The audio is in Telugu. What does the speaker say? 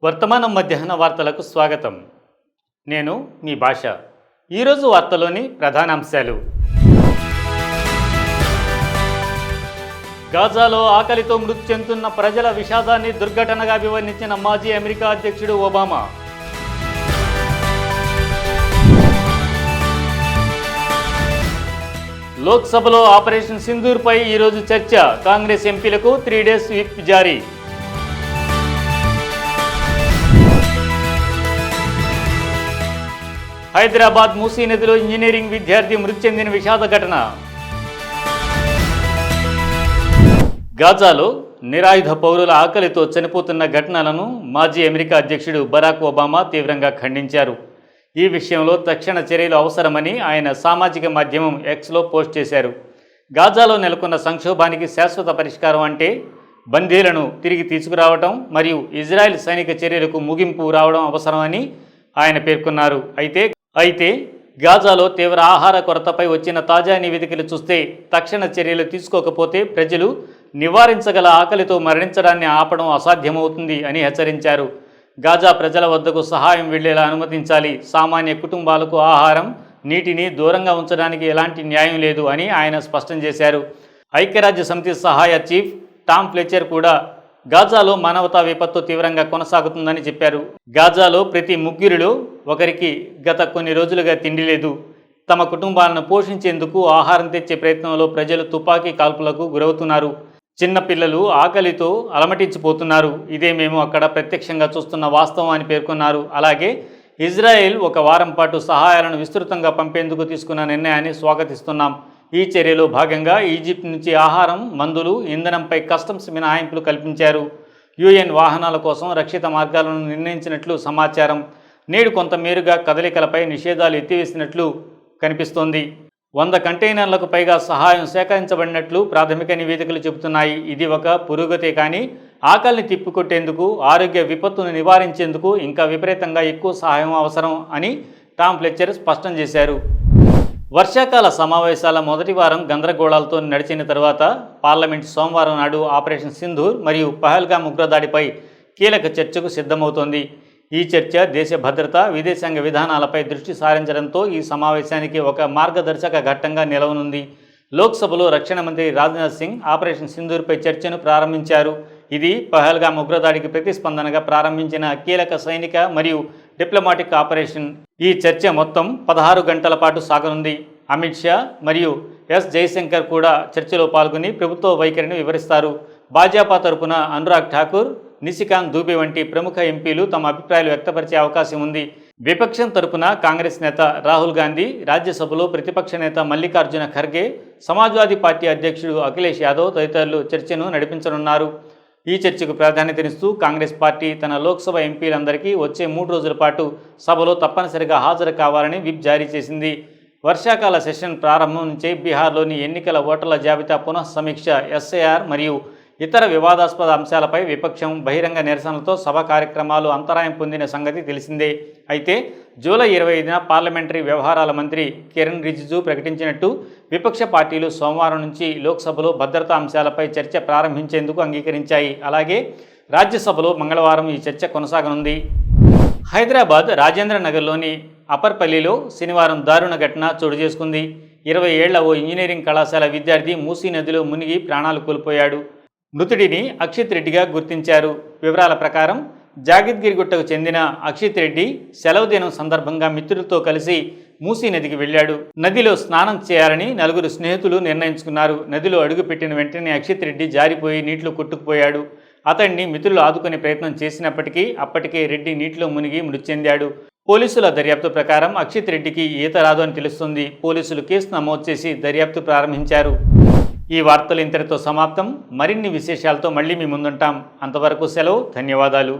వర్తమానం మధ్యాహ్న వార్తలకు స్వాగతం. నేను మీ భాష. ఈరోజు వార్తలోని ప్రధానాంశాలు: గాజాలో ఆకలితో మృతి చెందుతున్న ప్రజల విషాదాన్ని దుర్ఘటనగా వివరించిన మాజీ అమెరికా అధ్యక్షుడు ఒబామా. లోక్సభలో ఆపరేషన్ సింధూర్పై ఈరోజు చర్చ. కాంగ్రెస్ ఎంపీలకు 3 డేస్ విప్ జారీ. హైదరాబాద్ మూసీ నదిలో ఇంజనీరింగ్ విద్యార్థి మృతి చెందిన విషాద ఘటన. గాజాలో నిరాయుధ పౌరుల ఆకలితో చనిపోతున్న ఘటనలను మాజీ అమెరికా అధ్యక్షుడు బరాక్ ఒబామా తీవ్రంగా ఖండించారు. ఈ విషయంలో తక్షణ చర్యలు అవసరమని ఆయన సామాజిక మాధ్యమం ఎక్స్లో పోస్ట్ చేశారు. గాజాలో నెలకొన్న సంక్షోభానికి శాశ్వత పరిష్కారం అంటే బందీలను తిరిగి తీసుకురావడం మరియు ఇజ్రాయెల్ సైనిక చర్యలకు ముగింపు రావడం అవసరమని ఆయన పేర్కొన్నారు. అయితే గాజాలో తీవ్ర ఆహార కొరతపై వచ్చిన తాజా నివేదికలు చూస్తే తక్షణ చర్యలు తీసుకోకపోతే ప్రజలు నివారించగల ఆకలితో మరణించడాన్ని ఆపడం అసాధ్యమవుతుంది అని హెచ్చరించారు. గాజా ప్రజల వద్దకు సహాయం వెళ్లేలా అనుమతించాలి. సామాన్య కుటుంబాలకు ఆహారం, నీటిని దూరంగా ఉంచడానికి ఎలాంటి న్యాయం లేదు అని ఆయన స్పష్టం చేశారు. ఐక్యరాజ్య సమితి సహాయ చీఫ్ టామ్ ఫ్లెచర్ కూడా గాజాలో మానవతా విపత్తు తీవ్రంగా కొనసాగుతుందని చెప్పారు. గాజాలో ప్రతి ముగ్గురిలో ఒకరికి గత కొన్ని రోజులుగా తిండి లేదు. తమ కుటుంబాలను పోషించేందుకు ఆహారం తెచ్చే ప్రయత్నంలో ప్రజలు తుపాకీ కాల్పులకు గురవుతున్నారు. చిన్నపిల్లలు ఆకలితో అలమటించిపోతున్నారు. ఇదే మేము అక్కడ ప్రత్యక్షంగా చూస్తున్న వాస్తవం అని పేర్కొన్నారు. అలాగే ఇజ్రాయెల్ ఒక వారం పాటు సహాయాలను విస్తృతంగా పంపేందుకు తీసుకున్న నిర్ణయాన్ని స్వాగతిస్తున్నాం. ఈ చర్యలో భాగంగా ఈజిప్ట్ నుంచి ఆహారం, మందులు, ఇంధనంపై కస్టమ్స్ మినహాయింపులు కల్పించారు. యుఎన్ వాహనాల కోసం రక్షిత మార్గాలను నిర్ణయించినట్లు సమాచారం. నేడు కొంతమేరుగా కదలికలపై నిషేధాలు ఎత్తివేసినట్లు కనిపిస్తోంది. 100 కంటైనర్లకు పైగా సహాయం సేకరించబడినట్లు ప్రాథమిక నివేదికలు చెబుతున్నాయి. ఇది ఒక పురోగతే కానీ ఆకలిని తిప్పికొట్టేందుకు, ఆరోగ్య విపత్తును నివారించేందుకు ఇంకా విపరీతంగా ఎక్కువ సహాయం అవసరం అని టామ్ ఫ్లెచర్ స్పష్టం చేశారు. వర్షాకాల సమావేశాల మొదటి వారం గందరగోళాలతో నడిచిన తర్వాత పార్లమెంట్ సోమవారం నాడు ఆపరేషన్ సింధూర్ మరియు పహల్గామ్ ఉగ్రదాడిపై కీలక చర్చకు సిద్ధమవుతోంది. ఈ చర్చ దేశ భద్రత, విదేశాంగ విధానాలపై దృష్టి సారించడంతో ఈ సమావేశానికి ఒక మార్గదర్శక ఘట్టంగా నిలవనుంది. లోక్సభలో రక్షణ మంత్రి రాజ్నాథ్ సింగ్ ఆపరేషన్ సింధూర్పై చర్చను ప్రారంభించారు. ఇది పహల్గామ్ ఉగ్రదాడికి ప్రతిస్పందనగా ప్రారంభించిన కీలక సైనిక మరియు డిప్లొమాటిక్ ఆపరేషన్. ఈ చర్చ మొత్తం 16 గంటల పాటు సాగనుంది. అమిత్ షా మరియు ఎస్ జయశంకర్ కూడా చర్చలో పాల్గొని ప్రభుత్వ వైఖరిని వివరిస్తారు. భాజపా తరపున అనురాగ్ ఠాకూర్, నిశికాంత్ దూబే వంటి ప్రముఖ ఎంపీలు తమ అభిప్రాయాలు వ్యక్తపరిచే అవకాశం ఉంది. విపక్షం తరపున కాంగ్రెస్ నేత రాహుల్ గాంధీ, రాజ్యసభలో ప్రతిపక్ష నేత మల్లికార్జున ఖర్గే, సమాజ్వాదీ పార్టీ అధ్యక్షుడు అఖిలేష్ యాదవ్ తదితరులు చర్చను నడిపించనున్నారు. ఈ చర్చకు ప్రాధాన్యతనిస్తూ కాంగ్రెస్ పార్టీ తన లోక్సభ ఎంపీలందరికీ వచ్చే 3 రోజుల పాటు సభలో తప్పనిసరిగా హాజరు కావాలని విప్ జారీ చేసింది. వర్షాకాల సెషన్ ప్రారంభం నుంచే బీహార్లోని ఎన్నికల ఓటర్ల జాబితా పునఃసమీక్ష, ఎస్ఐఆర్ మరియు ఇతర వివాదాస్పద అంశాలపై విపక్షం బహిరంగ నిరసనలతో సభ కార్యక్రమాలు అంతరాయం పొందిన సంగతి తెలిసిందే. అయితే జూలై 25న పార్లమెంటరీ వ్యవహారాల మంత్రి కిరణ్ రిజిజు ప్రకటించినట్టు విపక్ష పార్టీలు సోమవారం నుంచి లోక్సభలో భద్రతా అంశాలపై చర్చ ప్రారంభించేందుకు అంగీకరించాయి. అలాగే రాజ్యసభలో మంగళవారం ఈ చర్చ కొనసాగనుంది. హైదరాబాద్ రాజేంద్ర నగర్లోని అపర్పల్లిలో శనివారం దారుణ ఘటన చోటు చేసుకుంది. 20 ఏళ్ల ఓ ఇంజనీరింగ్ కళాశాల విద్యార్థి మూసీ నదిలో మునిగి ప్రాణాలు కోల్పోయాడు. మృతుడిని అక్షిత్ రెడ్డిగా గుర్తించారు. వివరాల ప్రకారం జాగిద్గిరిగుట్టకు చెందిన అక్షిత్ రెడ్డి సెలవు దినం సందర్భంగా మిత్రులతో కలిసి మూసీ నదికి వెళ్ళాడు. నదిలో స్నానం చేయాలని 4 స్నేహితులు నిర్ణయించుకున్నారు. నదిలో అడుగుపెట్టిన వెంటనే అక్షిత్ రెడ్డి జారిపోయి నీటిలో కొట్టుకుపోయాడు. అతన్ని మిత్రులు ఆదుకునే ప్రయత్నం చేసినప్పటికీ అప్పటికే రెడ్డి నీటిలో మునిగి మృతి చెందాడు. పోలీసుల దర్యాప్తు ప్రకారం అక్షిత్ రెడ్డికి ఈత రాదు అని తెలుస్తుంది. పోలీసులు కేసు నమోదు చేసి దర్యాప్తు ప్రారంభించారు. ఈ వార్తలు ఇంతటితో సమాప్తం. మరిన్ని విశేషాలతో మళ్ళీ మీ ముందుంటాం. అంతవరకు సెలవు. ధన్యవాదాలు.